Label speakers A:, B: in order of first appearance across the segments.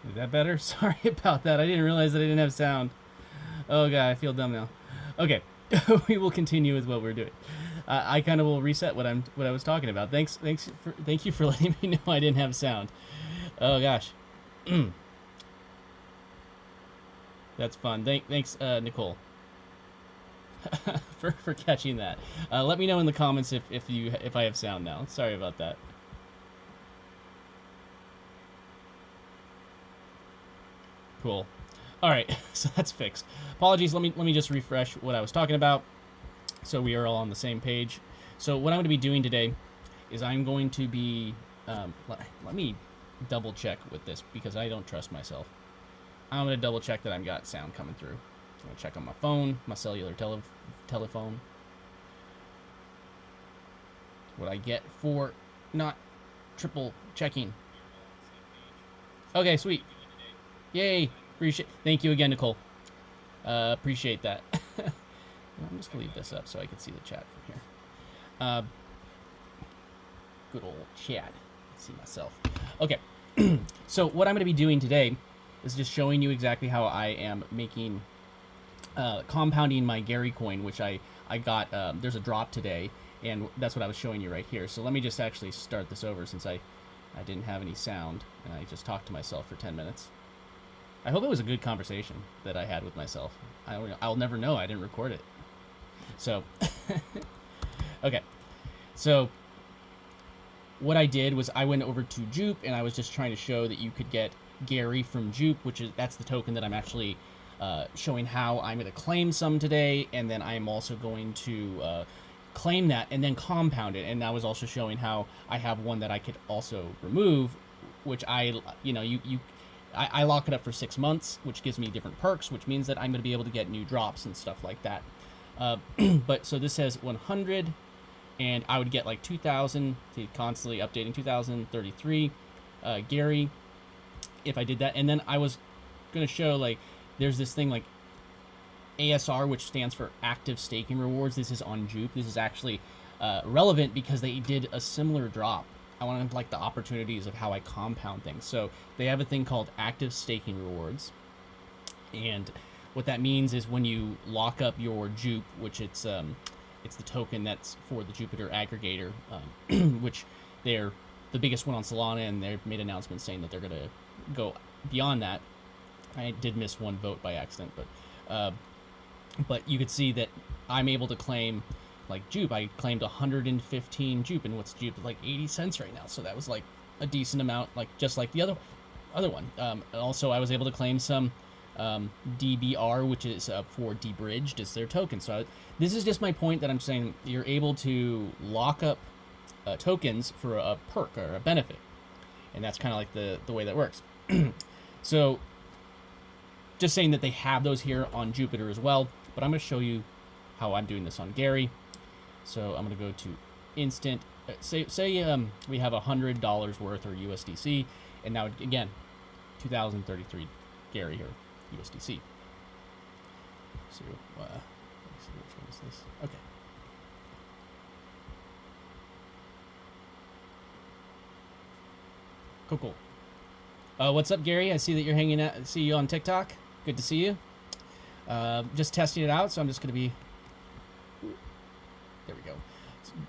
A: Is that better? Sorry about that. I didn't realize that I didn't have sound. Oh god, I feel dumb now. Okay, we will continue with what we're doing. I kind of will reset what I was talking about. Thank you for letting me know I didn't have sound. Oh gosh, that's fun. Thanks, Nicole, for catching that. Let me know in the comments if I have sound now. Sorry about that. Cool. All right, so that's fixed. Apologies. Let me just refresh what I was talking about, so we are all on the same page. So what I'm going to be doing today is I'm going to be let me double check with this because I don't trust myself. I'm going to double check that I've got sound coming through. I'm going to check on my phone, my cellular telephone. What I get for not triple checking. Okay, sweet. Yay. Thank you again, Nicole. Appreciate that. I'm just going to leave this up so I can see the chat from here. Good old chat. See myself. Okay. So what I'm going to be doing today is just showing you exactly how I am making, compounding my Gary coin, which I got, there's a drop today, and that's what I was showing you right here. So let me just actually start this over since I didn't have any sound, and I just talked to myself for 10 minutes. I hope it was a good conversation that I had with myself. I'll never know. I didn't record it. So, okay. So, what I did was I went over to Jupe, and I was just trying to show that you could get Gary from Jupe, that's the token that I'm actually showing how I'm going to claim some today, and then I'm also going to claim that and then compound it. And I was also showing how I have one that I could also remove, which I lock it up for 6 months, which gives me different perks, which means that I'm going to be able to get new drops and stuff like that. But so this says 100, and I would get like 2,000, constantly updating 2,033 Gary if I did that. And then I was going to show, like, there's this thing like ASR, which stands for active staking rewards. This is on Jupe. This is actually relevant because they did a similar drop. I wanted like the opportunities of how I compound things. So they have a thing called active staking rewards, and what that means is when you lock up your Jupe, which it's the token that's for the Jupiter aggregator, which they're the biggest one on Solana, and they've made announcements saying that they're gonna go beyond that. I did miss one vote by accident, but you could see that I'm able to claim. Like Jupe, I claimed 115 Jupe, and what's Jupe? Like 80 cents right now. So that was like a decent amount, like just like the other one. Also, I was able to claim some DBR, which is for debridged, is their token. So this is just my point that I'm saying you're able to lock up tokens for a perk or a benefit, and that's kind of like the way that works. So just saying that they have those here on Jupiter as well, but I'm going to show you how I'm doing this on Gary. So I'm going to go to instant. Say we have $100 worth or USDC, and now again, 2,033 Gary here, USDC. So let me see which one is this. Okay. Cool. What's up, Gary? I see that you're hanging out. See you on TikTok. Good to see you. Just testing it out, so I'm just going to be. There we go.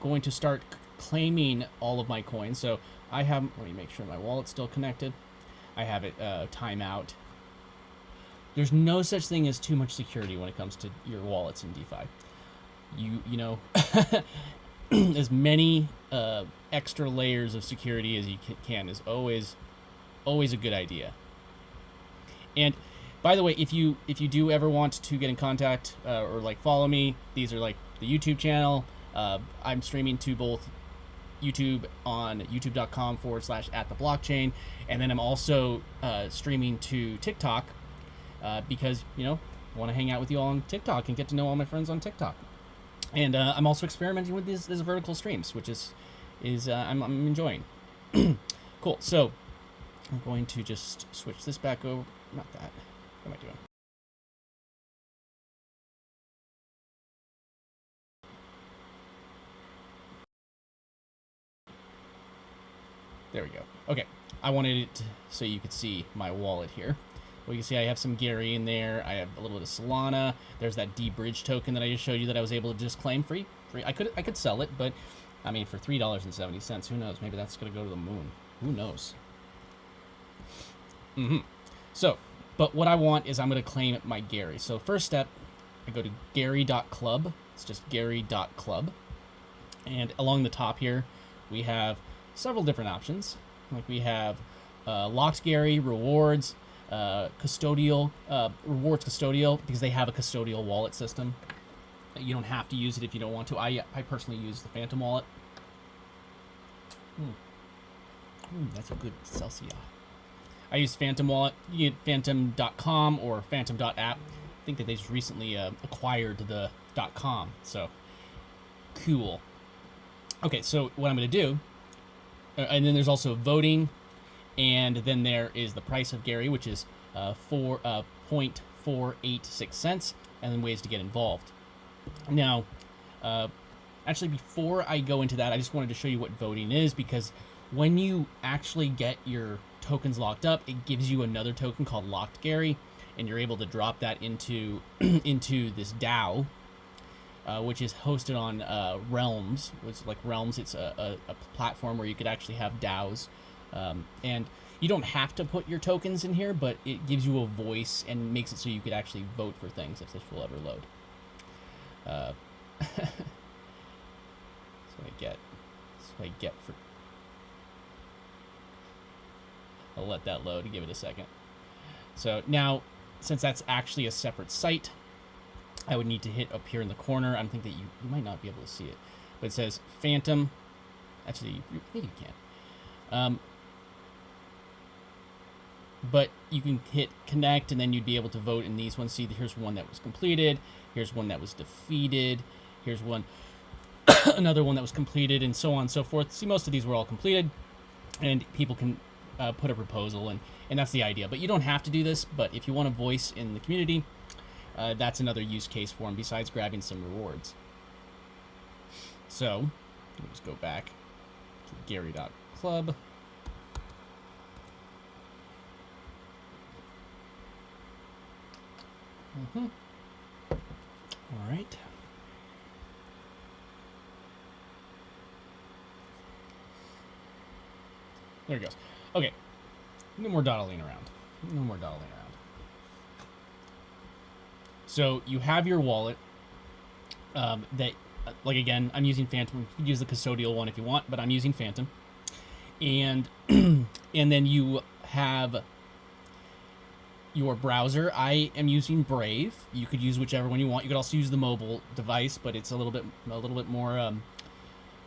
A: Going to start claiming all of my coins. So I have, let me make sure my wallet's still connected. I have it timeout. There's no such thing as too much security when it comes to your wallets in DeFi. You know, as many extra layers of security as you can is always a good idea. And by the way, if you do ever want to get in contact or like follow me, these are like the YouTube channel. I'm streaming to both YouTube on youtube.com/@theblockchain, and then I'm also streaming to TikTok because I want to hang out with you all on TikTok and get to know all my friends on TikTok. And I'm also experimenting with these vertical streams, which is I'm enjoying. Cool. So I'm going to just switch this back over. Not that. What am I doing? There we go. Okay. I wanted it so you could see my wallet here. Well, you can see I have some Gary in there. I have a little bit of Solana. There's that D-Bridge token that I just showed you that I was able to just claim free. I could sell it, but I mean, for $3.70, who knows? Maybe that's going to go to the moon. Who knows? So, but what I want is I'm going to claim my Gary. So first step, I go to gary.club. It's just gary.club. And along the top here, we have several different options. Like we have locked Gary, rewards, custodial, rewards custodial, because they have a custodial wallet system. You don't have to use it if you don't want to. I personally use the Phantom wallet. That's a good Celsius. I use Phantom wallet. You get phantom.com or phantom.app. I think that they just recently acquired the .com, so cool. Okay, so what I'm going to do, and then there's also voting, and then there is the price of Gary, which is 4.486 cents, and then ways to get involved. Now, actually, before I go into that, I just wanted to show you what voting is, because when you actually get your tokens locked up, it gives you another token called Locked Gary, and you're able to drop that into into this DAO, which is hosted on Realms. It's like Realms. It's a platform where you could actually have DAOs, and you don't have to put your tokens in here, but it gives you a voice and makes it so you could actually vote for things if this will ever load. That's what I get. That's what I get for. I'll let that load and give it a second. So now, since that's actually a separate site, I would need to hit up here in the corner. I think that you might not be able to see it, but it says Phantom. Actually, maybe you can. But you can hit connect, and then you'd be able to vote in these ones. See, here's one that was completed. Here's one that was defeated. Here's one, another one that was completed, and so on and so forth. See, most of these were all completed, and people can put a proposal, and that's the idea. But you don't have to do this, but if you want a voice in the community, that's another use case for them besides grabbing some rewards. So, let me just go back to gary.club. All right. There it goes. Okay. No more dawdling around. No more dawdling around. So you have your wallet that, like, again, I'm using Phantom. You can use the custodial one if you want, but I'm using Phantom. And and then you have your browser. I am using Brave. You could use whichever one you want. You could also use the mobile device, but it's a little bit more a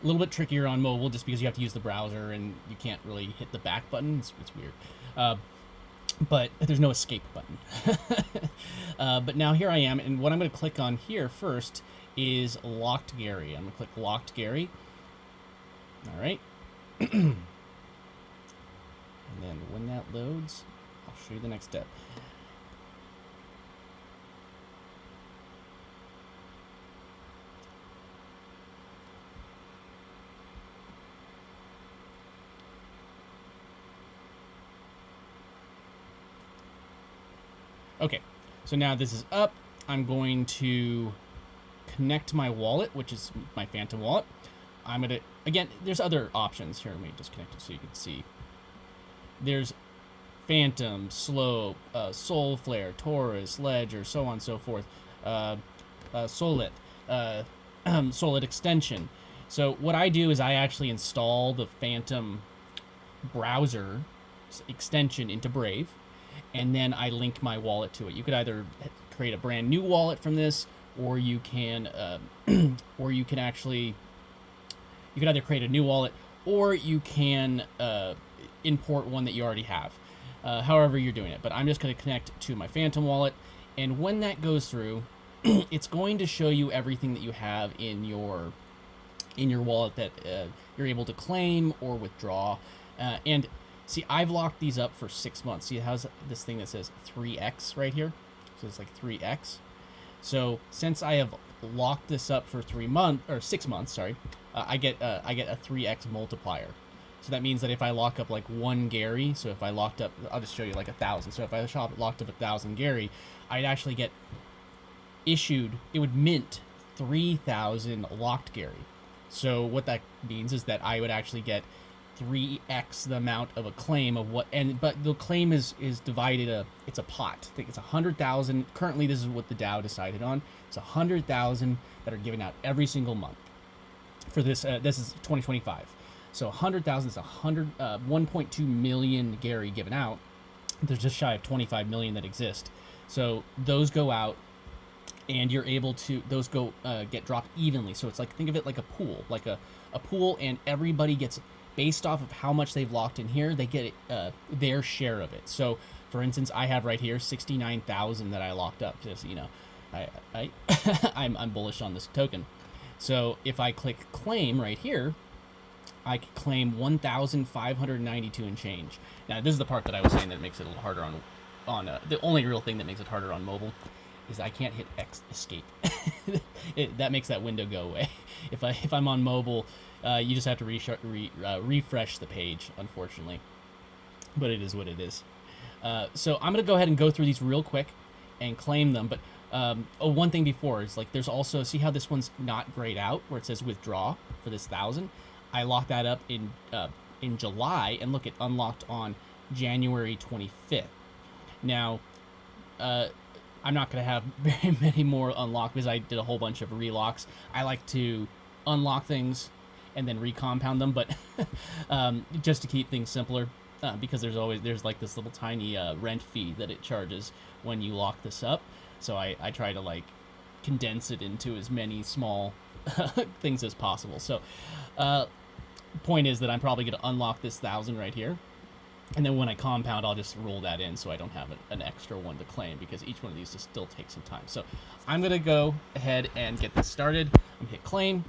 A: little bit trickier on mobile, just because you have to use the browser and you can't really hit the back button. It's weird. But there's no escape button. But now here I am, and what I'm going to click on here first is Locked Gary. I'm going to click Locked Gary. All right. And then when that loads, I'll show you the next step. Okay, so now this is up. I'm going to connect my wallet, which is my Phantom wallet. I'm going to, again, there's other options here. Let me just connect it so you can see. There's Phantom, Slope, Soulflare, Taurus, Ledger, so on and so forth. Solid, Solid extension. So what I do is I actually install the Phantom browser extension into Brave, and then I link my wallet to it. You could either create a brand new wallet from this, or you can, actually, you could either create a new wallet, or you can import one that you already have. However you're doing it. But I'm just going to connect to my Phantom wallet, and when that goes through, it's going to show you everything that you have in your wallet that you're able to claim or withdraw, and see, I've locked these up for 6 months. See, it has this thing that says 3x right here. So it's like 3x. So since I have locked this up for 6 months, sorry, I get a 3x multiplier. So that means that if I lock up like 1 Gary, so if I locked up, I'll just show you like 1,000. So if I locked up 1,000 Gary, I'd actually get issued, it would mint 3,000 locked Gary. So what that means is that I would actually get 3x the amount of a claim of what, but the claim is divided, it's a pot. I think it's 100,000. Currently, this is what the DAO decided on. It's 100,000 that are given out every single month for this. This is 2025. So 100,000 is 1.2 million Gary given out. There's just shy of 25 million that exist. So those go out, and you're able to, those go get dropped evenly. So it's like, think of it like a pool, and everybody gets, based off of how much they've locked in here, they get their share of it. So for instance, I have right here 69,000 that I locked up. Just, you know, I'm bullish on this token. So if I click claim right here, I can claim 1,592 and change. Now this is the part that I was saying that makes it a little harder on the only real thing that makes it harder on mobile is I can't hit X escape. That makes that window go away. If I'm on mobile, you just have to refresh the page, unfortunately. But it is what it is. So I'm gonna go ahead and go through these real quick and claim them. But one thing before is like there's also, see how this one's not grayed out where it says withdraw for this 1,000. I locked that up in July, and look, it unlocked on January 25th. Now, I'm not going to have very many more unlocked because I did a whole bunch of relocks. I like to unlock things and then recompound them, but just to keep things simpler, because there's like this little tiny rent fee that it charges when you lock this up. So I try to like condense it into as many small things as possible. So point is that I'm probably going to unlock this 1,000 right here. And then when I compound, I'll just roll that in so I don't have an extra one to claim, because each one of these just still takes some time. So I'm going to go ahead and get this started. I'm going to hit claim,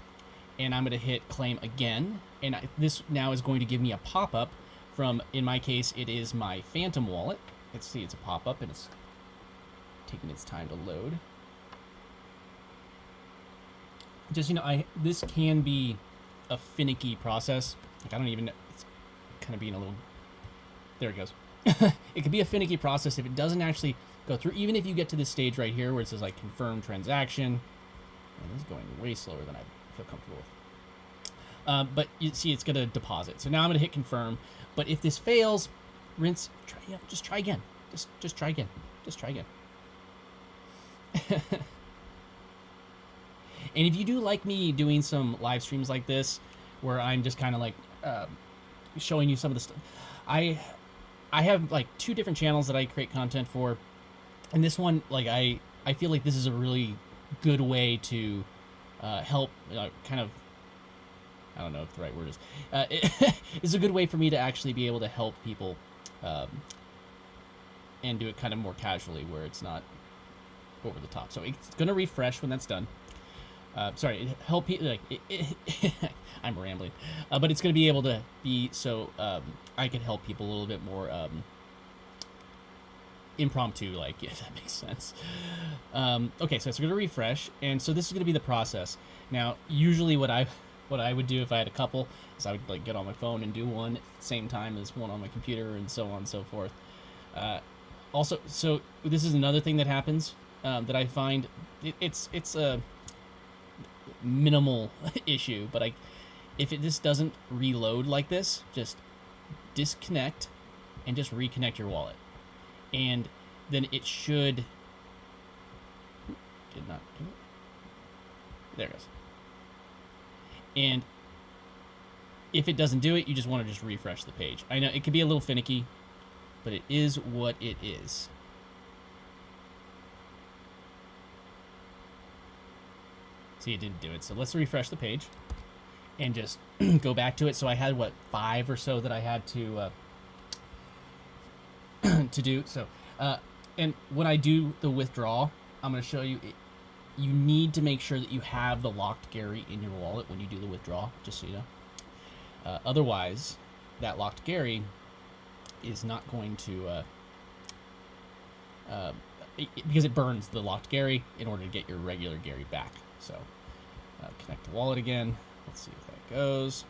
A: and I'm going to hit claim again. And this now is going to give me a pop-up from, in my case, it is my Phantom wallet. Let's see, it's a pop-up, and it's taking its time to load. Just, you know, this can be a finicky process. Like, I don't even know. It's kind of being a little... There it goes. It could be a finicky process if it doesn't actually go through. Even if you get to this stage right here where it says like confirm transaction, and this is going way slower than I feel comfortable with. But you see, it's going to deposit. So now I'm going to hit confirm. But if this fails, rinse. Just try again. Just try again. Just try again. And if you do like me doing some live streams like this, where I'm just kind of like showing you some of the stuff, I have like 2 different channels that I create content for, and this one, like I feel like this is a really good way to help kind of, I don't know if the right word is, it's a good way for me to actually be able to help people and do it kind of more casually where it's not over the top. So it's going to refresh when that's done. Sorry, help people, like, I'm rambling, but it's going to be able to be so I can help people a little bit more impromptu, like, if that makes sense. Okay, so it's going to refresh, and so this is going to be the process. Now, usually what I would do if I had a couple is I would like get on my phone and do one at the same time as one on my computer, and so on and so forth. Also, so this is another thing that happens that I find it's a minimal issue, but if this doesn't reload like this, just disconnect and just reconnect your wallet, and then it should. Did not do it. There it goes. And if it doesn't do it, you just want to just refresh the page. I know it can be a little finicky, but it is what it is. See, it didn't do it. So let's refresh the page and just go back to it. So I had, what, 5 or so that I had to to do. So, and when I do the withdrawal, I'm going to show you, you need to make sure that you have the locked Gary in your wallet when you do the withdrawal, just so you know. Otherwise, that locked Gary is not going to, because it burns the locked Gary in order to get your regular Gary back. So connect the wallet again. Let's see if that goes.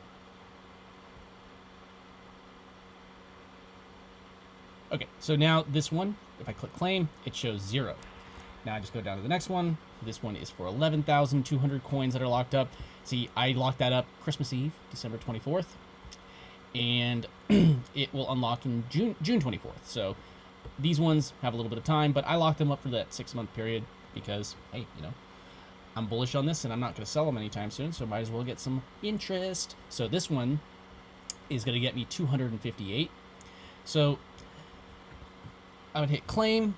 A: Okay, so now this one, if I click claim, it shows 0. Now I just go down to the next one. This one is for 11,200 coins that are locked up. See, I locked that up Christmas Eve, December 24th. And it will unlock in June 24th. So these ones have a little bit of time, but I locked them up for that 6-month period because, hey, you know, I'm bullish on this and I'm not going to sell them anytime soon, so might as well get some interest. So this one is going to get me 258. So I would hit claim.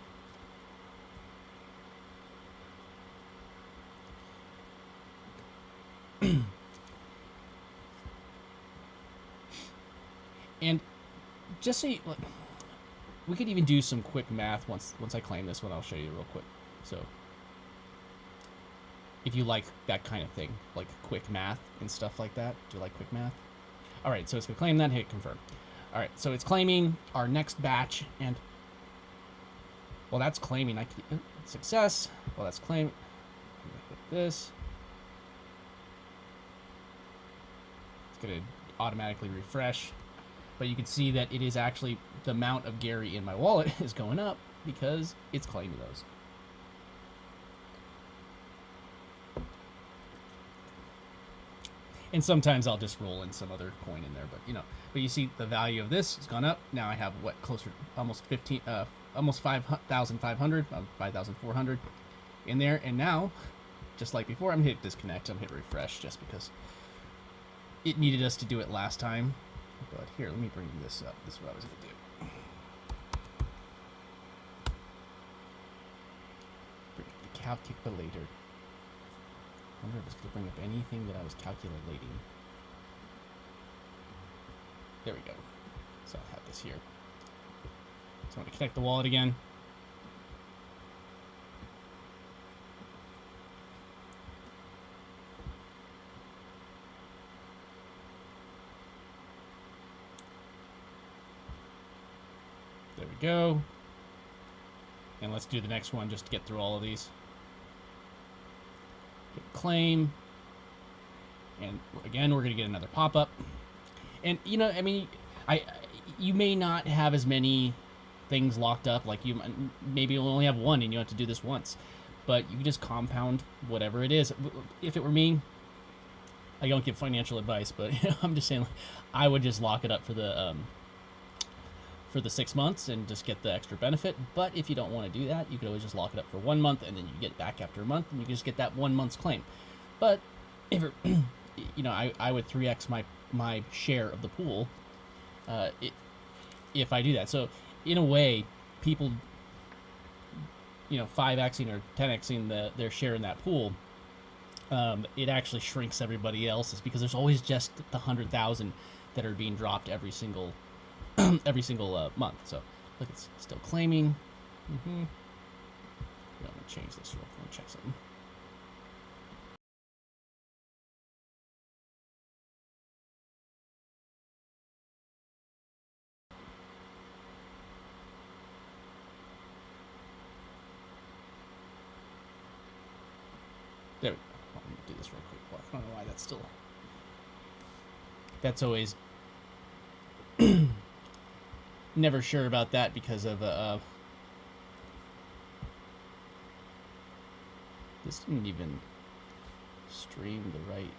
A: And just so you, like, we could even do some quick math once I claim this one. I'll show you real quick. So if you like that kind of thing, like quick math and stuff like that, do you like quick math? All right, so it's gonna claim that, hit confirm. All right, so it's claiming our next batch, and well, that's claiming. I can, success. Well, that's claim. I'm gonna hit this. It's gonna automatically refresh. But you can see that it is actually the amount of Gary in my wallet is going up because it's claiming those. And sometimes I'll just roll in some other coin in there, but you know. But you see the value of this has gone up. Now I have what, closer, almost 5,500, 5,400 in there. And now, just like before, I'm gonna hit disconnect. I'm gonna hit refresh just because it needed us to do it last time. But here, let me bring this up. This is what I was going to do. Bring up the calculator. I wonder if it's going to bring up anything that I was calculating. There we go. So I'll have this here. So I'm going to connect the wallet again. There we go. And let's do the next one just to get through all of these. Hit claim. And again, we're going to get another pop-up. And, you know, I mean, you may not have as many things locked up. Like, you maybe only have one and you have to do this once. But you can just compound whatever it is. If it were me, I don't give financial advice, but you know, I'm just saying, like, I would just lock it up for the 6 months and just get the extra benefit. But if you don't want to do that, you could always just lock it up for 1 month and then you get it back after a month and you can just get that 1 month's claim. But if it, you know, I would 3x my share of the pool if I do that. So in a way, people, you know, 5xing or 10xing their share in that pool, it actually shrinks everybody else's because there's always just the 100,000 that are being dropped every single month. So look, it's still claiming. I'm gonna change this real quick. Check something. There we go. I'm gonna do this real quick. Well, I don't know why that's still. That's always. Never sure about that because of this didn't even stream the right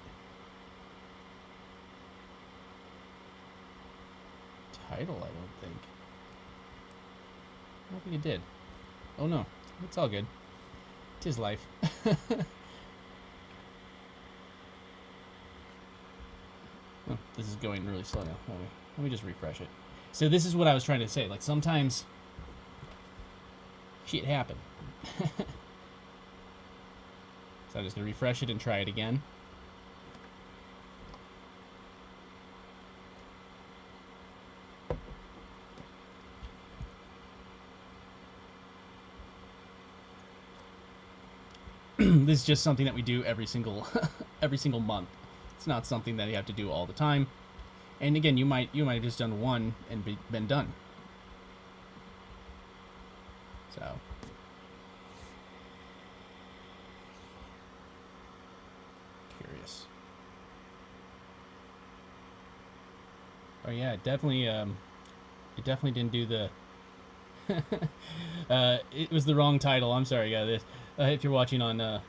A: title, I don't think. I don't think it did. Oh no, it's all good. 'Tis life. Oh, this is going really slow now. Let me just refresh it. So this is what I was trying to say. Like, sometimes shit happen. So I'm just going to refresh it and try it again. This is just something that we do every single month. It's not something that you have to do all the time. And again, you might have just done one and been done. So curious. Oh yeah, it definitely didn't do the It was the wrong title. I'm sorry, guys. If you're watching on, like,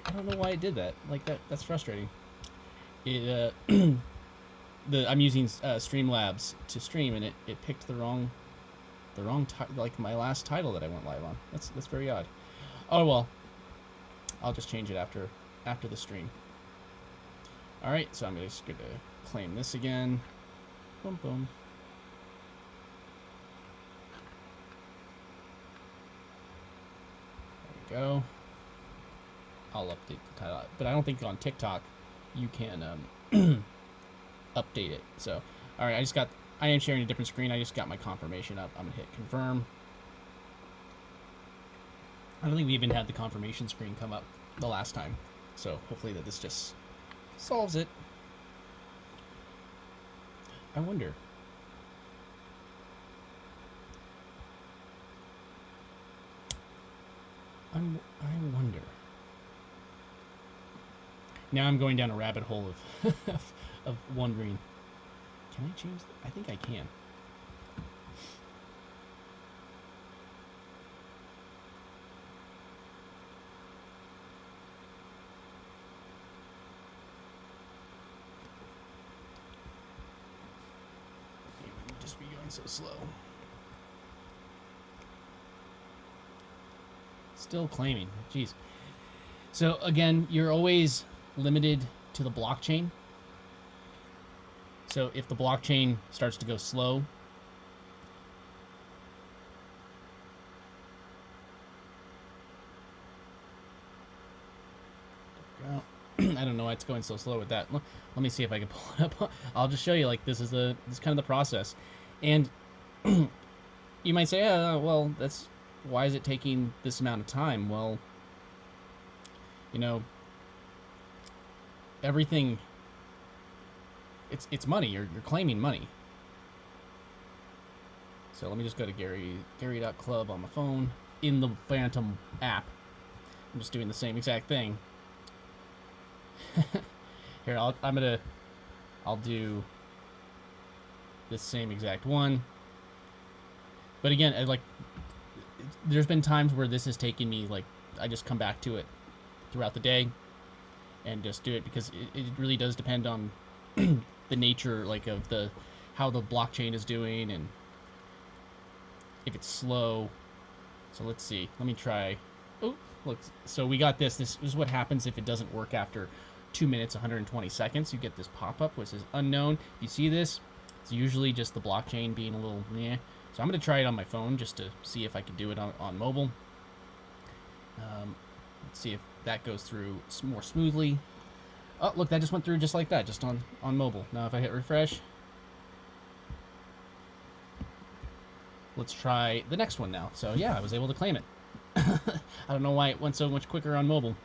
A: I don't know why it did that. Like, that's frustrating. It, I'm using Streamlabs to stream, and it picked the wrong like my last title that I went live on. That's very odd. Oh well, I'll just change it after the stream. All right, so I'm just gonna claim this again. Boom boom. There we go. I'll update the title, but I don't think on TikTok you can update it. So, all right, I am sharing a different screen. I just got my confirmation up. I'm gonna hit confirm. I don't think we even had the confirmation screen come up the last time, so hopefully this just solves it. I wonder. I wonder. Now I'm going down a rabbit hole of wondering. Can I change? I think I can. Just be going so slow. Still claiming. Jeez. So again, you're always limited to the blockchain. So if the blockchain starts to go slow, I don't know why it's going so slow with that. Let me see if I can pull it up. I'll just show you. Like this is kind of the process, and you might say, well, that's why is it taking this amount of time? Well, you know, everything. It's money. You're claiming money. So let me just go to Gary.club on my phone in the Phantom app. I'm just doing the same exact thing. Here, I'll do this same exact one. But again, there's been times where this has taken me, like, I just come back to it throughout the day and just do it because it really does depend on the nature, like, of how the blockchain is doing and if it's slow. So let's see. Let me try. Oh, look. So we got this. This is what happens if it doesn't work after 2 minutes, 120 seconds. You get this pop-up which is unknown. If you see this, it's usually just the blockchain being a little meh. So I'm going to try it on my phone just to see if I can do it on mobile. Let's see if that goes through more smoothly. Oh, look, that just went through just like that, just on mobile. Now if I hit refresh, let's try the next one now. So yeah, I was able to claim it. I don't know why it went so much quicker on mobile.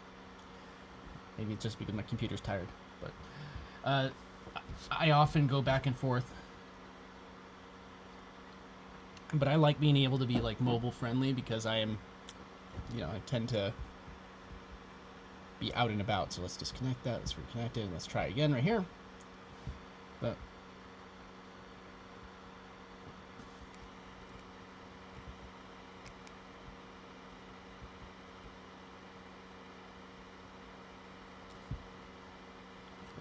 A: Maybe it's just because my computer's tired. But I often go back and forth. But I like being able to be like mobile friendly because I am, I tend to be out and about. So let's disconnect that. Let's reconnect it. And let's try again right here. But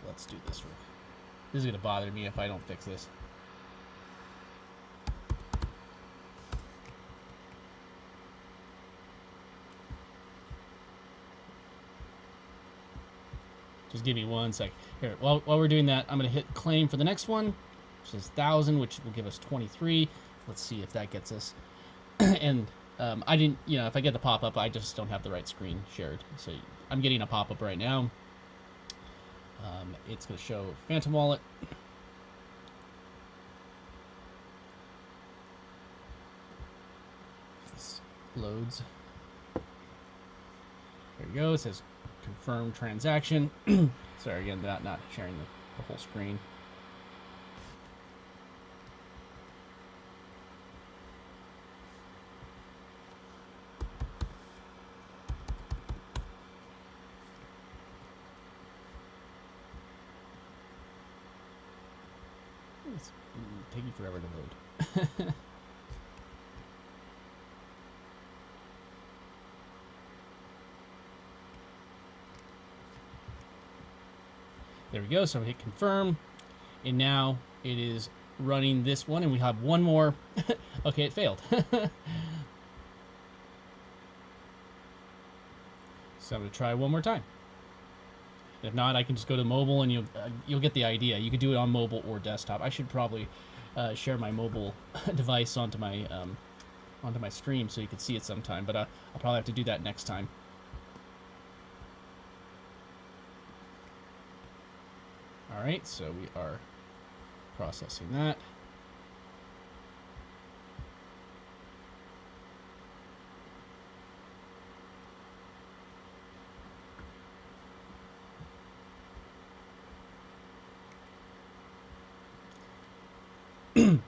A: let's do this. This is going to bother me if I don't fix this. Just give me 1 sec. Here, while we're doing that, I'm going to hit claim for the next one, which is 1,000, which will give us 23. Let's see if that gets us. And I didn't, if I get the pop-up, I just don't have the right screen shared. So I'm getting a pop-up right now. It's going to show Phantom Wallet. This loads. There you go. It says confirm transaction. Sorry again, not sharing the whole screen. It's taking forever to load. There we go. So hit confirm, and now it is running this one, and we have one more. Okay, it failed. So I'm gonna try one more time. If not, I can just go to mobile, and you'll get the idea. You could do it on mobile or desktop. I should probably share my mobile device onto my stream so you can see it sometime. But I'll probably have to do that next time. All right, so we are processing that. That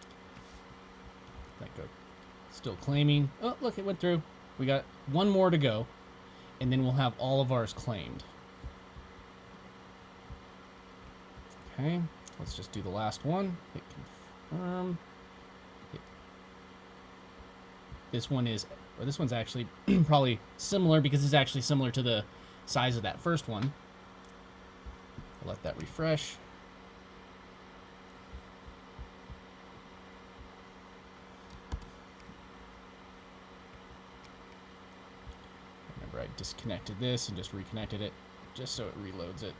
A: go. Still claiming. Oh, look, it went through. We got one more to go, and then we'll have all of ours claimed. Okay, let's just do the last one. Hit confirm. This one's actually probably similar because it's actually similar to the size of that first one. I'll let that refresh. Remember, I disconnected this and just reconnected it just so it reloads it.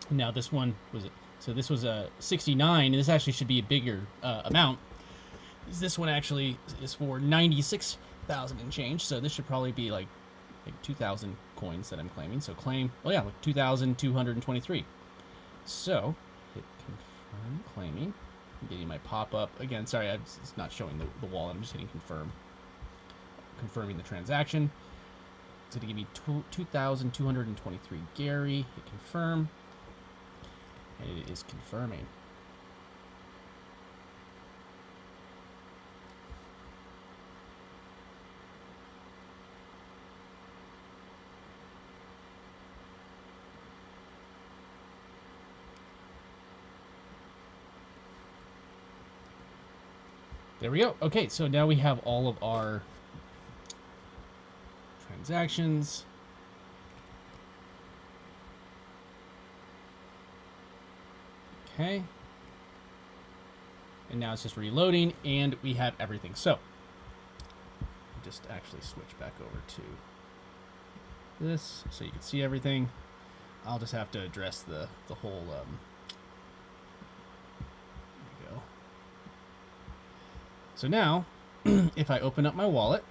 A: Now this one was so this was a 69, and this actually should be a bigger amount. This one actually is for 96,000 and change, so this should probably be like 2,000 coins that I'm claiming. So claim, oh yeah, like 2,223. So hit confirm claiming. I'm getting my pop-up again. Sorry, it's not showing the wallet. I'm just hitting confirm, confirming the transaction. It's going to give me 2,223 Gary. Hit confirm. And it is confirming. There we go. Okay, so now we have all of our transactions. Okay. And now it's just reloading, and we have everything. So, just actually switch back over to this so you can see everything. I'll just have to address the whole, there we go. So now, if I open up my wallet,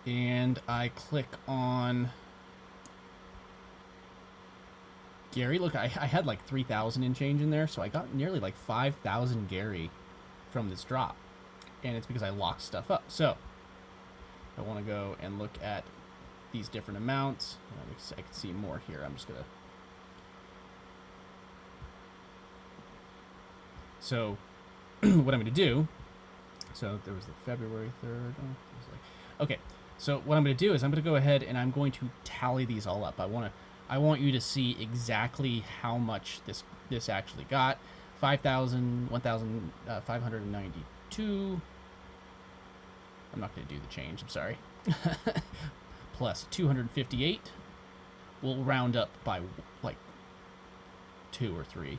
A: and I click on Gary, look, I had like 3,000 and change in there, so I got nearly like 5,000 Gary from this drop, and it's because I locked stuff up. So I want to go and look at these different amounts. I can see more here. I'm just gonna. So what I'm gonna do. So there was the February 3rd. Okay. So what I'm gonna do is I'm gonna go ahead and I'm going to tally these all up. I want you to see exactly how much this actually got. 1,592. I'm not going to do the change, I'm sorry. Plus 258. We'll round up by like 2 or 3.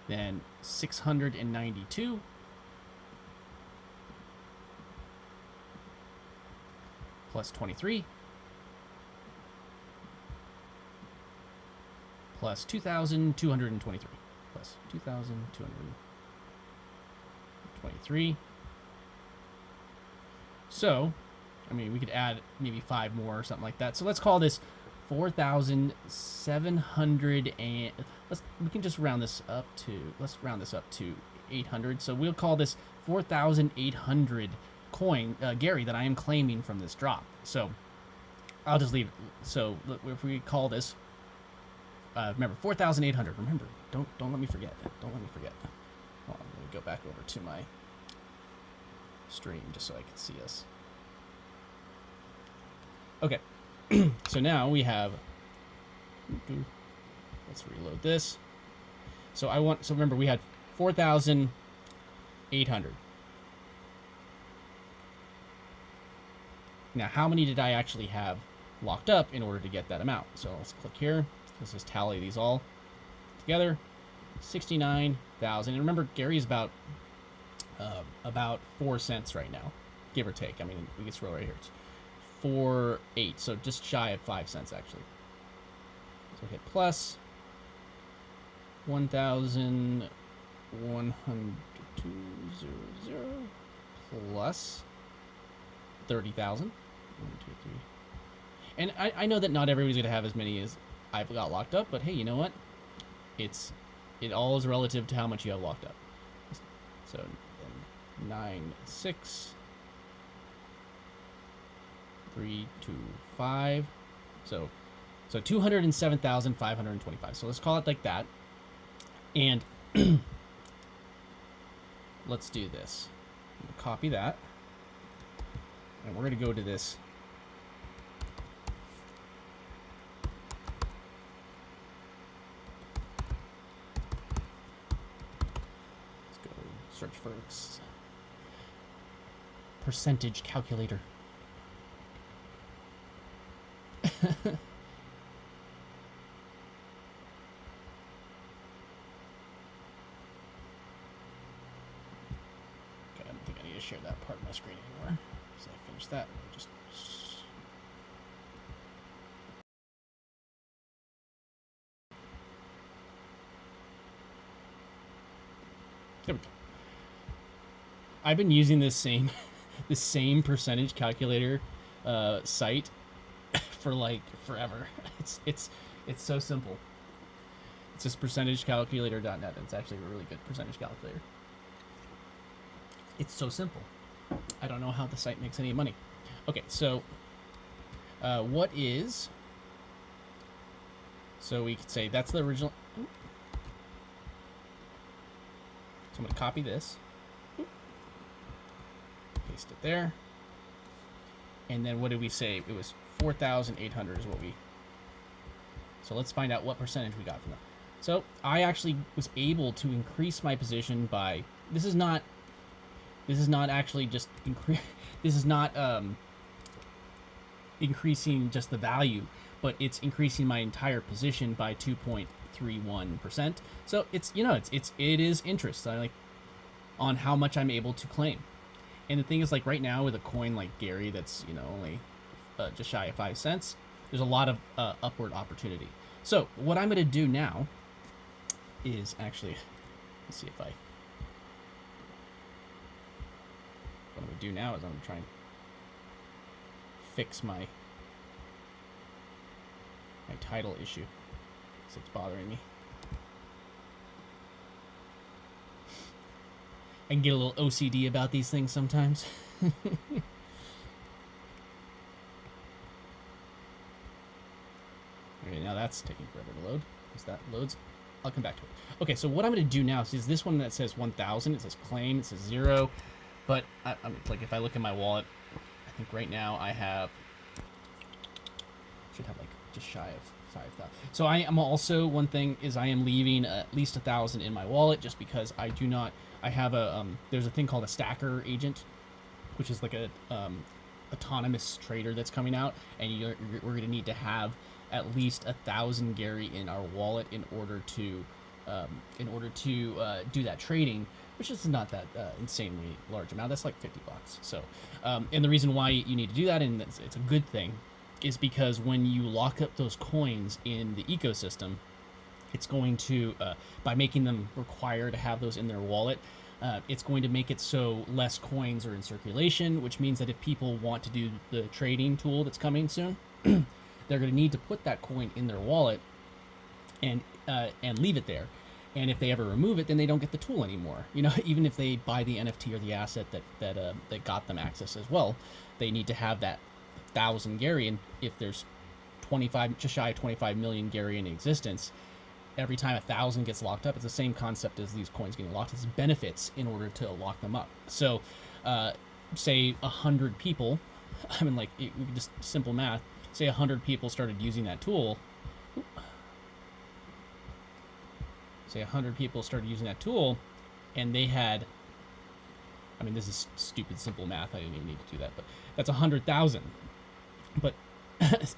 A: Then 692. Plus 23. Plus 2,223. Plus 2,223. So, I mean, we could add maybe 5 more or something like that. So let's call this 4,700 and we can just round this up to, let's round this up to 800. So we'll call this 4,800 coin, Gary, that I am claiming from this drop. So I'll just leave it. So if we call this, remember 4,800. Remember, don't let me forget. Don't let me forget. Hold on, let me go back over to my stream just so I can see us. Okay, so now we have. Let's reload this. So remember we had 4,000 800. Now, how many did I actually have locked up in order to get that amount? So let's click here. Let's just tally these all together. 69,000. And remember, Gary is about 4 cents right now, give or take. I mean, we can scroll right here. It's 4.8, so just shy of 5 cents actually. So hit plus 1,100 plus 30,000. 1, 2, 3. And I know that not everybody's gonna have as many as I've got locked up, but hey, you know what? It all is relative to how much you have locked up. So 9, 6, 3, 2, 5. So 207,525. So let's call it like that. And let's do this. Copy that. And we're going to go to this. Let's go search for percentage calculator. I don't think I need to share that part of my screen anymore. So I finished that. Just there we go. I've been using this same percentage calculator site for like forever. It's so simple. It's just percentagecalculator.net. It's actually a really good percentage calculator. It's so simple. I don't know how the site makes any money. Okay, so what is... So we could say that's the original... So I'm going to copy this. Paste it there. And then what did we say? It was 4,800 is what we... So let's find out what percentage we got from that. So I actually was able to increase my position by... This is not actually just this is not increasing just the value, but it's increasing my entire position by 2.31%. So it's, you know, it is interest on how much I'm able to claim. And the thing is, like right now with a coin like Gary that's, you know, only just shy of 5 cents, there's a lot of upward opportunity. So what I'm going to do now is actually, let's see if I... What I'm going to do now is I'm going to try and fix my title issue, because it's bothering me. I can get a little OCD about these things sometimes. Okay, now that's taking forever to load. As that loads, I'll come back to it. Okay, so what I'm going to do now is this one that says 1,000. It says claim. It says 0. But I'm like, if I look at my wallet, I think right now I should have like just shy of 5,000. So I am also, one thing is I am leaving at least 1,000 in my wallet, just because I do not. I have a there's a thing called a stacker agent, which is like a autonomous trader that's coming out, and we're going to need to have at least 1,000 Gary in our wallet in order to do that trading, which is not that insanely large amount. That's like $50. So, and the reason why you need to do that, and it's a good thing, is because when you lock up those coins in the ecosystem, it's going to, by making them require to have those in their wallet, it's going to make it so less coins are in circulation, which means that if people want to do the trading tool that's coming soon, they're going to need to put that coin in their wallet and leave it there. And if they ever remove it, then they don't get the tool anymore. You know, even if they buy the NFT or the asset that got them access as well, they need to have that 1,000 Gary. And if there's 25, just shy of 25 million Gary in existence, every time 1,000 gets locked up, it's the same concept as these coins getting locked. It's benefits in order to lock them up. So, say 100 people, I mean, like, just simple math. Say 100 people started using that tool. Say 100 people started using that tool, and they had I mean, this is stupid simple math. I didn't even need to do that, but that's 100,000. But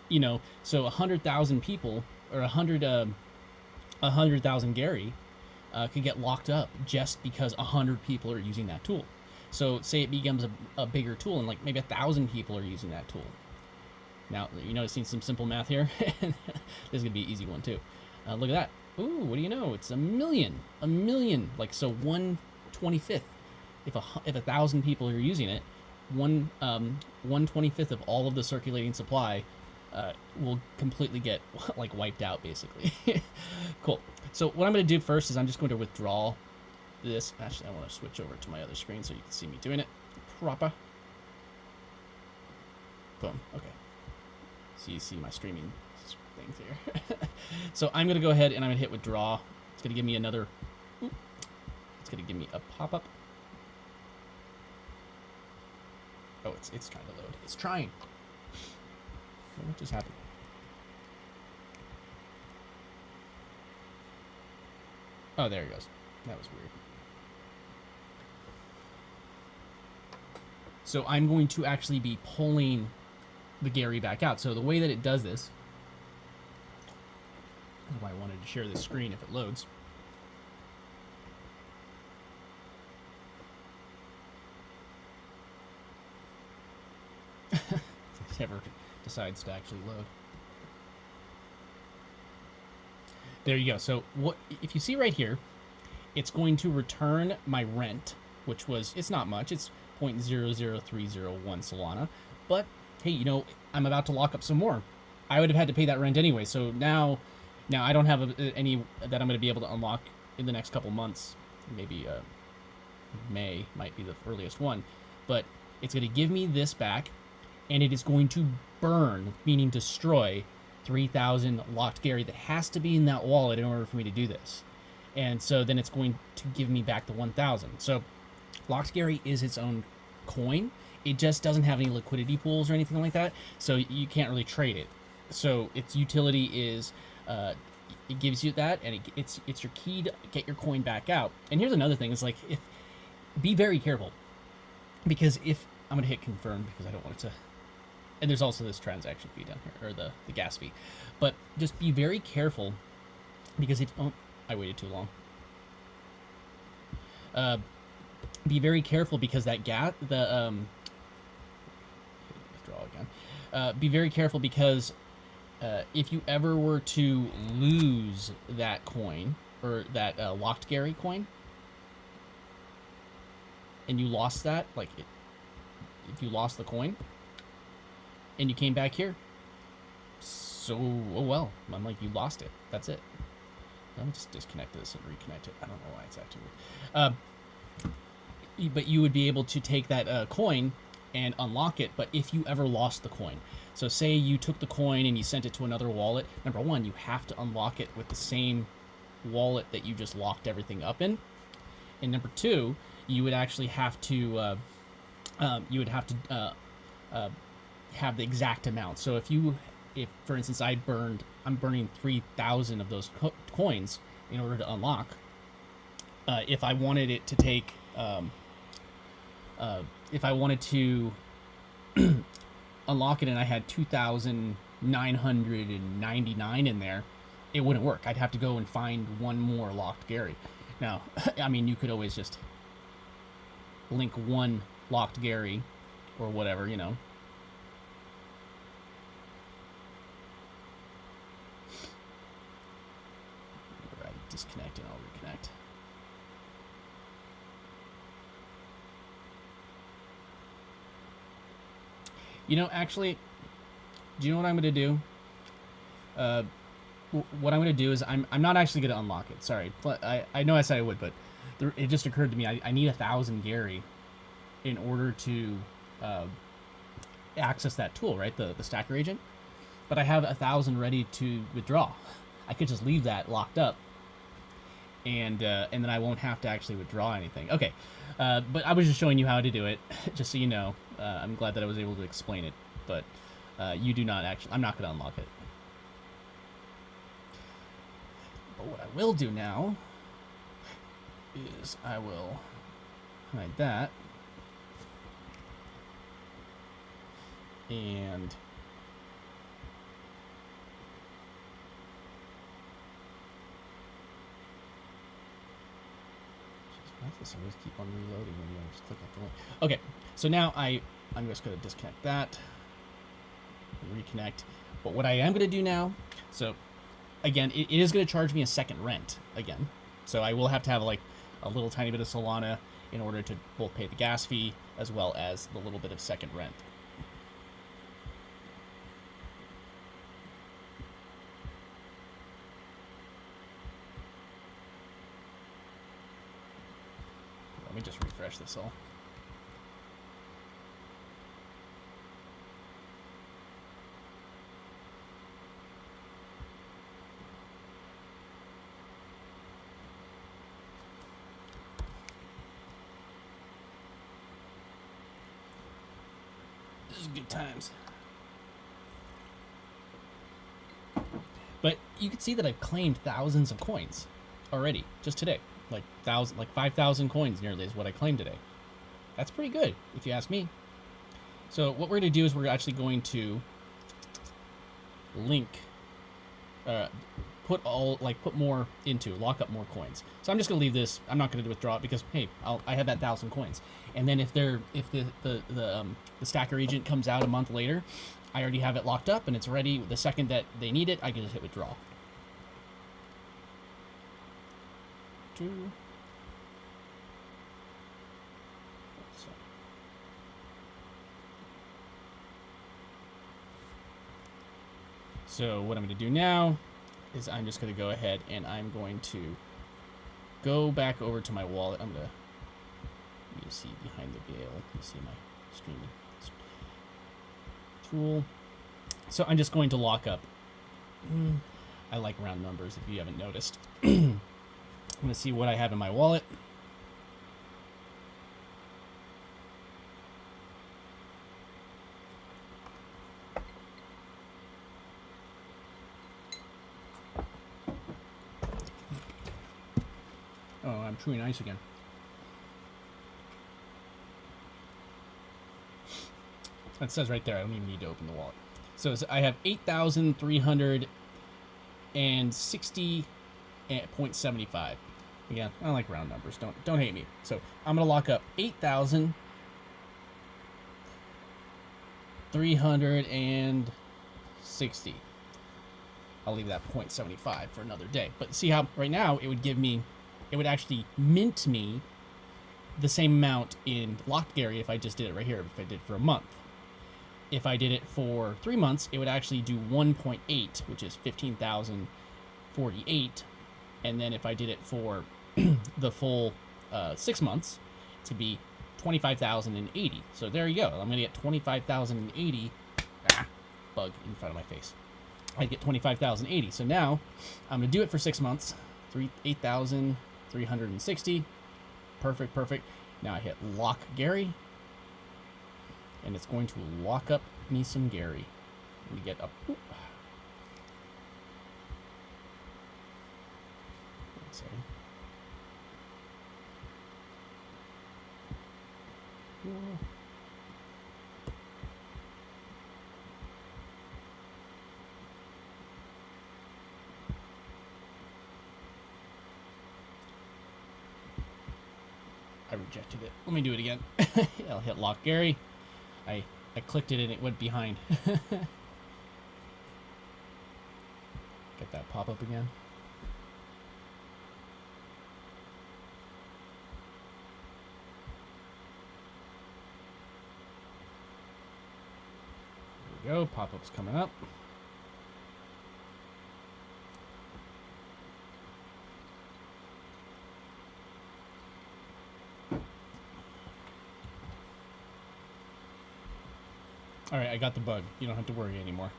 A: you know, so 100,000 people or 100,000 Gary could get locked up just because 100 people are using that tool. So say it becomes a bigger tool, and like maybe 1,000 people are using that tool. Now, you noticing some simple math here? This is gonna be an easy one too. Look at that. Ooh, what do you know? It's a million. Like, so 1/25. If 1,000 people are using it, 1/25 of all of the circulating supply will completely get like wiped out, basically. Cool. So what I'm going to do first is I'm just going to withdraw this. Actually, I want to switch over to my other screen so you can see me doing it proper. Boom. Okay. So you see my streaming things here. So I'm going to go ahead and I'm going to hit withdraw. It's going to give me another. It's going to give me a pop-up. Oh, it's trying to load. It's trying. What just happened? Oh, there it goes. That was weird. So I'm going to actually be pulling the Gary back out. So the way that it does this, that's why I wanted to share this screen if it loads. If it ever decides to actually load. There you go. So what if you see right here, it's going to return my rent, which was, it's not much. It's 0.00301 Solana. But hey, you know, I'm about to lock up some more. I would have had to pay that rent anyway. So now I don't have any that I'm going to be able to unlock in the next couple months. Maybe May might be the earliest one. But it's going to give me this back, and it is going to burn, meaning destroy, 3,000 locked Gary that has to be in that wallet in order for me to do this. And so then it's going to give me back the 1,000. So locked Gary is its own coin. It just doesn't have any liquidity pools or anything like that, so you can't really trade it. So its utility is it gives you that, and it's your key to get your coin back out. And here's another thing: is like, be very careful, because if I'm gonna hit confirm because I don't want it to. And there's also this transaction fee down here, or the gas fee. But just be very careful, because if I waited too long. Be very careful because that withdraw again. Be very careful because if you ever were to lose that coin, or that locked Gary coin, and you lost that, like if you lost the coin and you came back here, so oh well, I'm like, you lost it. That's it. Let me just disconnect this and reconnect it. I don't know why it's acting weird. But you would be able to take that coin and unlock it, but if you ever lost the coin. So say you took the coin and you sent it to another wallet, number one, you have to unlock it with the same wallet that you just locked everything up in. And number two, you would actually have to have the exact amount. So if for instance I'm burning 3,000 of those coins in order to unlock. If I wanted it to take, if I wanted to unlock it and I had 2,999 in there, it wouldn't work. I'd have to go and find one more locked Gary. Now, I mean, you could always just link one locked Gary or whatever, you know. Disconnect and I'll reconnect. You know, actually, do you know what I'm going to do? What I'm going to do is I'm not actually going to unlock it. Sorry. I know I said I would, but it just occurred to me I need 1,000 Gary in order to access that tool, right? The stacker agent. But I have 1,000 ready to withdraw. I could just leave that locked up. And then I won't have to actually withdraw anything. Okay, but I was just showing you how to do it, just so you know. I'm glad that I was able to explain it, but you do not actually. I'm not going to unlock it. But what I will do now is I will hide that. And why does this always keep on reloading when you just click off the link? Okay, so now I'm just going to disconnect that, reconnect. But what I am going to do now, so again, it is going to charge me a second rent again. So I will have to have like a little tiny bit of Solana in order to both pay the gas fee as well as the little bit of second rent. Let me just refresh this all. This is good times. But you can see that I've claimed thousands of coins already just today. Like 5,000 coins nearly is what I claimed today. That's pretty good, if you ask me. So what we're going to do is we're actually going to link, put more into, lock up more coins. So I'm just going to leave this. I'm not going to withdraw it because hey, I have that 1,000 coins. And then if the stacker agent comes out a month later, I already have it locked up and it's ready. The second that they need it, I can just hit withdraw. So what I'm going to do now is I'm just going to go ahead and I'm going to go back over to my wallet. I'm going to, let me see behind the veil. Let me see my streaming tool. So I'm just going to lock up. I like round numbers if you haven't noticed. I'm going to see what I have in my wallet. Oh, I'm chewing ice again. That says right there, I don't even need to open the wallet. So I have 8,360.75. Again, I like round numbers. Don't hate me. So I'm gonna lock up 8,360. I'll leave that 0.75 for another day. But see how right now it would actually mint me the same amount in locked Gary if I just did it right here, if I did it for a month. If I did it for 3 months, it would actually do 1.8, which is 15,048. And then if I did it for the full 6 months, to be 25,080. So there you go. I'm going to get 25,080. Bug in front of my face. I get 25,080. So now I'm going to do it for 6 months. 8,360. Perfect. Now I hit lock Gary. And it's going to lock up me some Gary. Let me get up. One second. I rejected it. Let me do it again. I'll hit lock Gary. I clicked it and it went behind. Get that pop up again. There we go. Pop-up's coming up. All right, I got the bug. You don't have to worry anymore.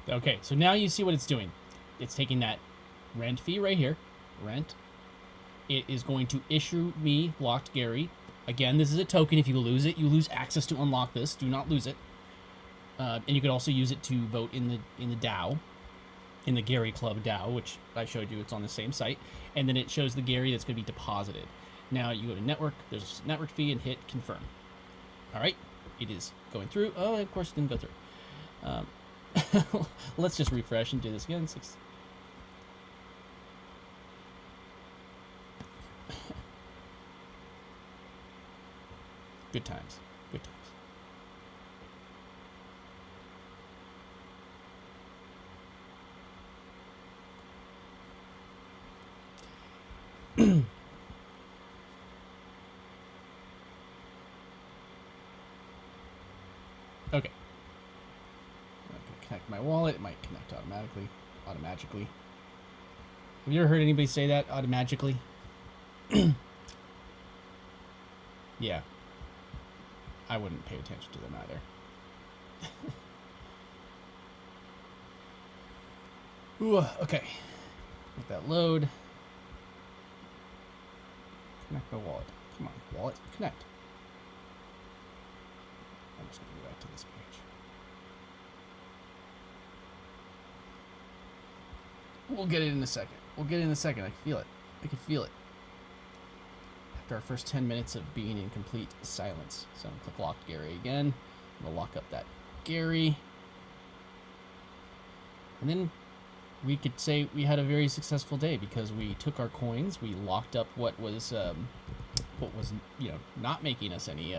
A: Okay, so now you see what it's doing. It's taking that rent fee right here, rent. It is going to issue me locked Gary. Again, this is a token. If you lose it, you lose access to unlock this. Do not lose it. And you could also use it to vote in the DAO, in the Gary Club DAO, which I showed you. It's on the same site. And then it shows the Gary that's going to be deposited. Now you go to network, there's a network fee, and hit confirm. All right, it is going through. Oh, of course it didn't go through. Let's just refresh and do this again. Good times. Good times. Okay. I'm going to connect my wallet. It might connect automatically. Have you ever heard anybody say that? Automatically? Yeah. I wouldn't pay attention to them either. Ooh, okay. Let that load. Connect my wallet. Come on, wallet, connect. I'm just going to go back to this page. We'll get it in a second. I can feel it. After our first 10 minutes of being in complete silence. So I'm going to click locked Gary again. I'm going to lock up that Gary. And then we could say we had a very successful day because we took our coins, we locked up what was not making us any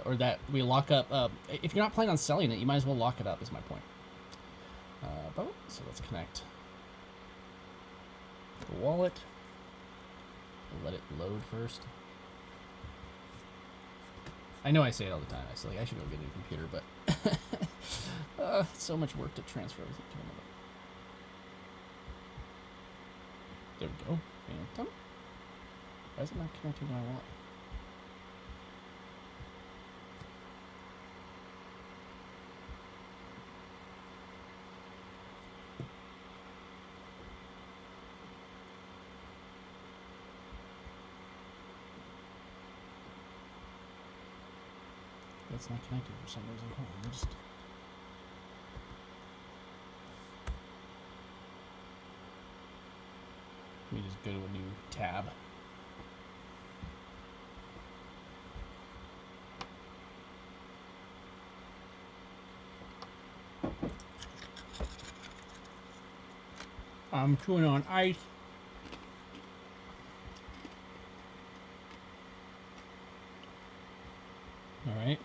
A: or that we lock up. If you're not planning on selling it, you might as well lock it up. Is my point. So let's connect the wallet. We'll let it load first. I know I say it all the time. I say I should go get a new computer, but so much work to transfer everything to another. There we go. Phantom. Why is it not connecting to my wallet? It's not connected for some reason. Hold on, let me just go to a new tab. I'm chewing on ice. All right.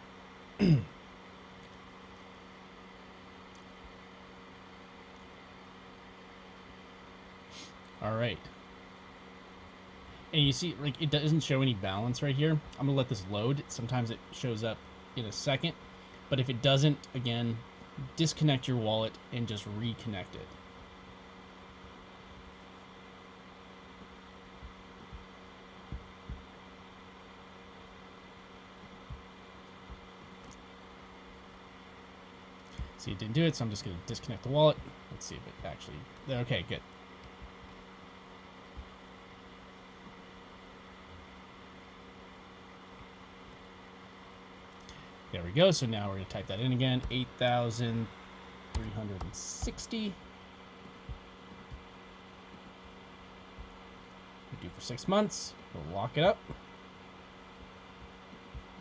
A: All right. And you see, like, it doesn't show any balance right here. I'm gonna let this load. Sometimes it shows up in a second, but if it doesn't, again, disconnect your wallet and just reconnect it. See, it didn't do it, so I'm just gonna disconnect the wallet. Let's see if it actually, okay, good. There we go. So now we're going to type that in again. 8,360. We do for 6 months. We'll lock it up.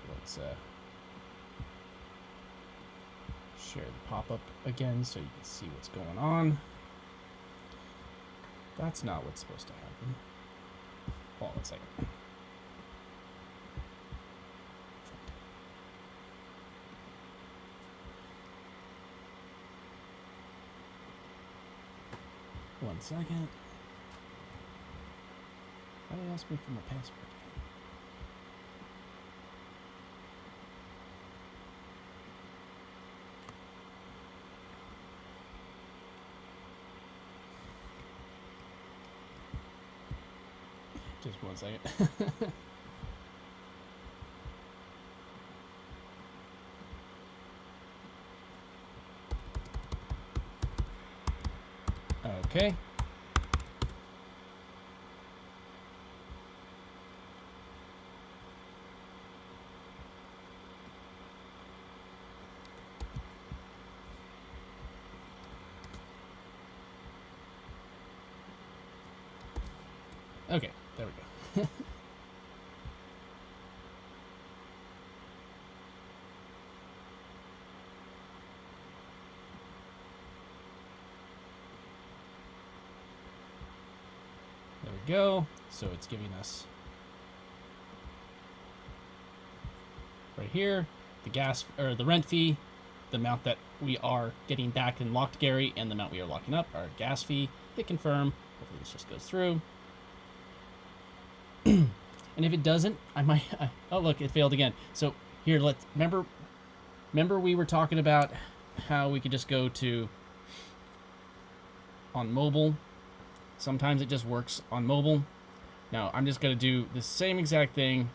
A: Let's share the pop-up again so you can see what's going on. That's not what's supposed to happen. Hold on 1 second. One second. Why did it ask me for my password? Just 1 second. Okay. Okay, there we go. we go. So it's giving us right here the gas or the rent fee, the amount that we are getting back in locked Gary, and the amount we are locking up, our gas fee. Hit confirm. Hopefully this just goes through. And if it doesn't, I might. Oh look, it failed again. So here, let's remember we were talking about how we could just go to on mobile. Sometimes it just works on mobile. Now I'm just gonna do the same exact thing.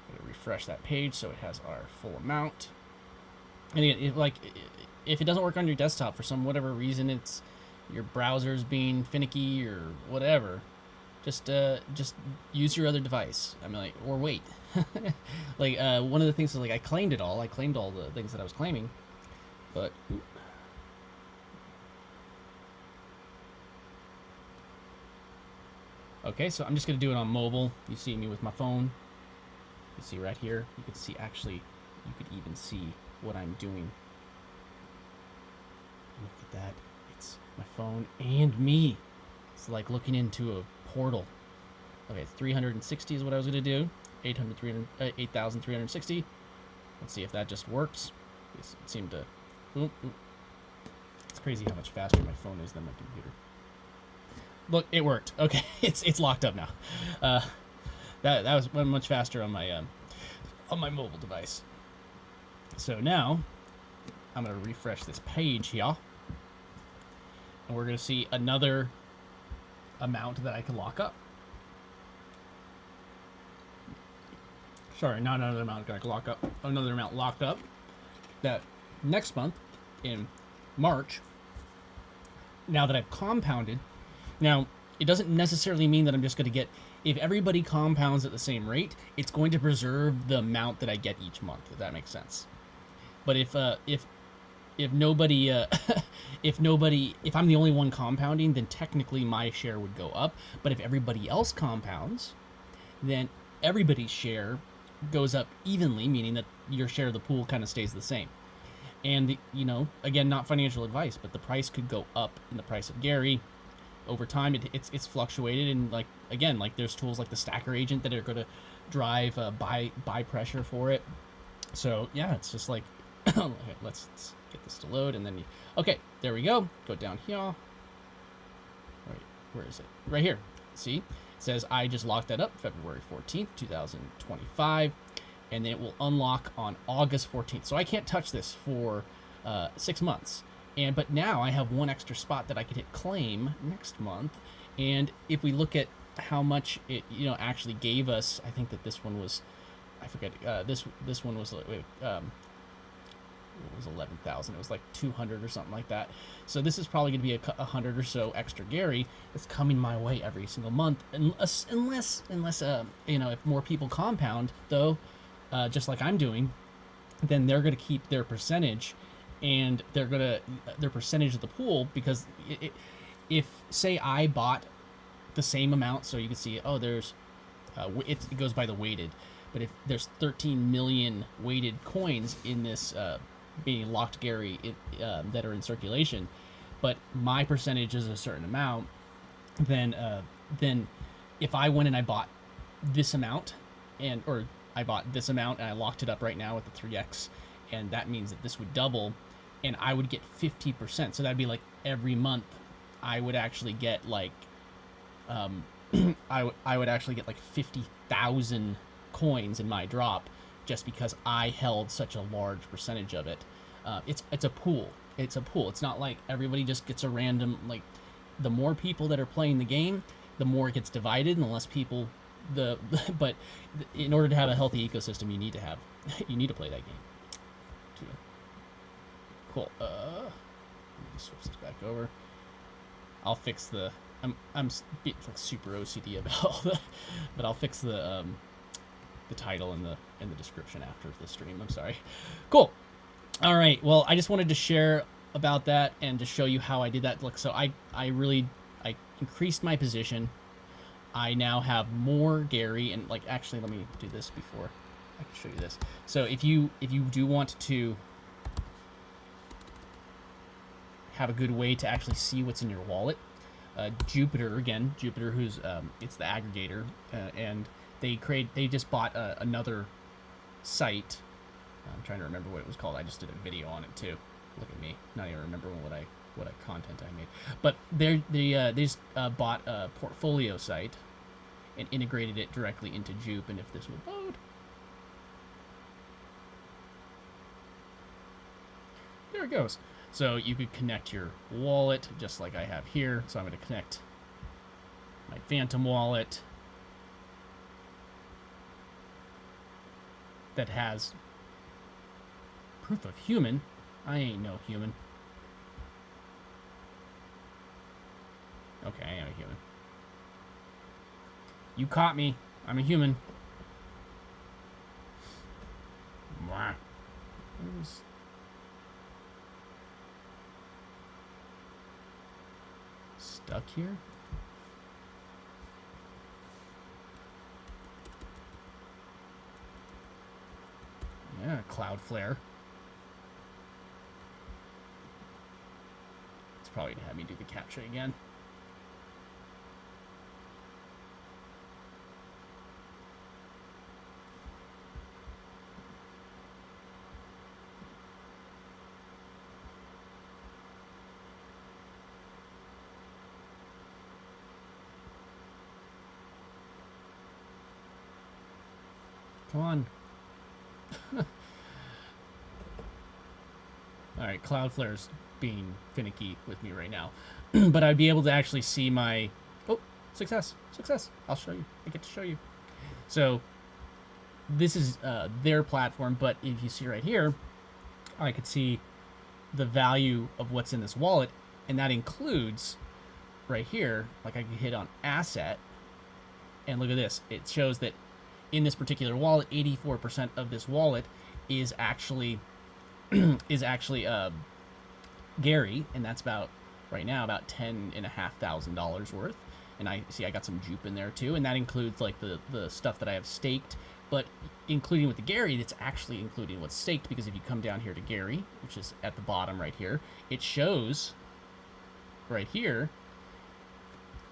A: I'm gonna refresh that page so it has our full amount. And again, if it doesn't work on your desktop for some whatever reason, it's your browser's being finicky or whatever, just use your other device. I mean, like, or wait. Like one of the things is like I claimed it all. I claimed all the things that I was claiming, but. Okay, so I'm just going to do it on mobile. You see me with my phone. You can see right here. You can see, actually, you could even see what I'm doing. Look at that. It's my phone and me. It's like looking into a portal. Okay, 360 is what I was going to do. 8,360. Let's see if that just works. It seemed to... It's crazy how much faster my phone is than my computer. Look, it worked. Okay, it's locked up now. That was much faster on my mobile device. So now I'm gonna refresh this page here, and we're gonna see another amount that I can lock up. Sorry, not another amount I can lock up. Another amount locked up. That next month in March. Now that I've compounded. Now, it doesn't necessarily mean that I'm just going to get... If everybody compounds at the same rate, it's going to preserve the amount that I get each month, if that makes sense. But if nobody... if I'm the only one compounding, then technically my share would go up. But if everybody else compounds, then everybody's share goes up evenly, meaning that your share of the pool kind of stays the same. And, you know, again, not financial advice, but the price could go up in the price of Gary. Over time, it's fluctuated, and like again, like there's tools like the stacker agent that are going to drive buy pressure for it. So yeah, it's just like okay, let's get this to load, and then okay, there we go. Go down here. Right, where is it? Right here. See, it says I just locked that up February 14th, 2025, and then it will unlock on August 14th. So I can't touch this for 6 months. But now I have one extra spot that I could hit claim next month, and if we look at how much it actually gave us, I think that this one was, I forget, this one was it was 11,000. It was like 200 or something like that. So this is probably going to be 100 or so extra Gary that's coming my way every single month, unless if more people compound though, just like I'm doing, then they're going to keep their percentage. And their percentage of the pool, because if say I bought the same amount, so you can see, oh, there's it goes by the weighted, but if there's 13 million weighted coins in this being locked Gary that are in circulation, but my percentage is a certain amount, then if I went and I bought this amount, or I bought this amount and I locked it up right now with the 3x, and that means that this would double. And I would get 50%. So that'd be like every month I would actually get like, I would actually get like 50,000 coins in my drop just because I held such a large percentage of it. It's a pool. It's a pool. It's not like everybody just gets a random, like the more people that are playing the game, the more it gets divided, and the less people, but in order to have a healthy ecosystem, you need to play that game. Cool. Let me just switch this back over. I'll fix the. I'm like super OCD about all the, but I'll fix the title and the description after the stream. I'm sorry. Cool. All right. Well, I just wanted to share about that and to show you how I did that. Look, so I increased my position. I now have more Gary, and like actually, let me do this before I can show you this. So if you do want to have a good way to actually see what's in your wallet, Jupiter again. Jupiter, who's it's the aggregator, and they just bought another site. I'm trying to remember what it was called. I just did a video on it too. Look at me, not even remembering what content I made. But they just bought a portfolio site and integrated it directly into Jupe. And if this would load, there it goes. So you could connect your wallet just like I have here. So I'm going to connect my Phantom wallet that has proof of human. I ain't no human. Okay, I am a human. You caught me. I'm a human. Mwah. Where's... stuck here? Yeah, Cloudflare. It's probably gonna have me do the captcha again. Come on. Alright, Cloudflare's being finicky with me right now. But I'd be able to actually see my... Oh, success. Success. I'll show you. I get to show you. So, this is their platform, but if you see right here, I could see the value of what's in this wallet, and that includes right here, like I can hit on asset, and look at this. It shows that in this particular wallet, 84% of this wallet is actually Gary, and that's about right now about $10,500 worth. And I see I got some Jupe in there too, and that includes like the stuff that I have staked, but including with the Gary, it's actually including what's staked, because if you come down here to Gary, which is at the bottom right here, it shows right here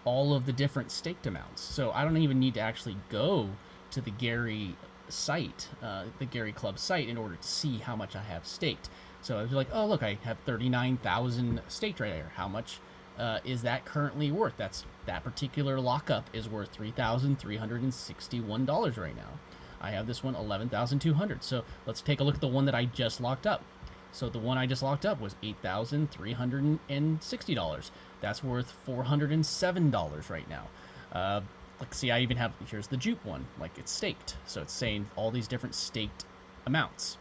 A: all of the different staked amounts. So I don't even need to actually go to the Gary site, the Gary Club site, in order to see how much I have staked. So I was like, oh look, I have 39,000 staked right there. How much is that currently worth? That particular lockup is worth $3,361 right now. I have this one $11,200. So let's take a look at the one that I just locked up. So the one I just locked up was $8,360. That's worth $407 right now. Like, see, I even have, here's the Jupe one, like it's staked. So it's saying all these different staked amounts.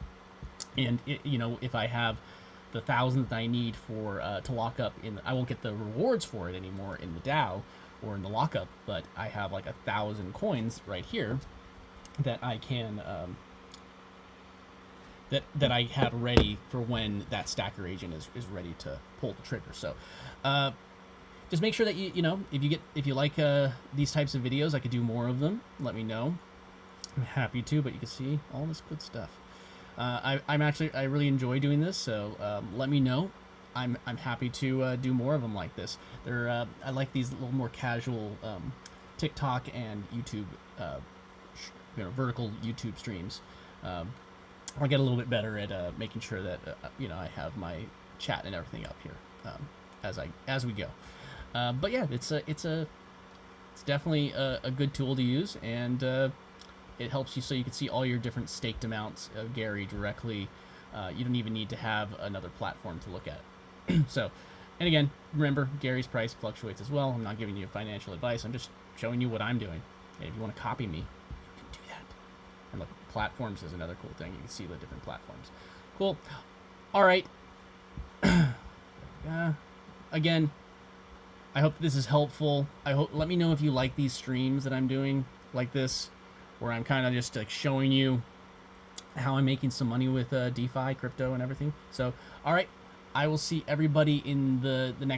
A: And, you know, if I have the 1,000 that I need for, to lock up I won't get the rewards for it anymore in the DAO or in the lockup, but I have like 1,000 coins right here that I can, that I have ready for when that stacker agent is ready to pull the trigger. So, just make sure that you know, if you like these types of videos, I could do more of them. Let me know. I'm happy to, but you can see all this good stuff. I really enjoy doing this, so let me know. I'm happy to do more of them like this. I like these little more casual TikTok and YouTube, vertical YouTube streams. I'll get a little bit better at making sure that you know, I have my chat and everything up here as we go. But yeah, it's definitely a good tool to use, and it helps you so you can see all your different staked amounts of Gary directly. You don't even need to have another platform to look at. So, and again, remember, Gary's price fluctuates as well. I'm not giving you financial advice. I'm just showing you what I'm doing. Okay, if you want to copy me, you can do that. And look, platforms is another cool thing. You can see the different platforms. Cool. All right. Again, I hope this is helpful. Let me know if you like these streams that I'm doing like this, where I'm kind of just like showing you how I'm making some money with DeFi, crypto, and everything. So, all right, I will see everybody in the next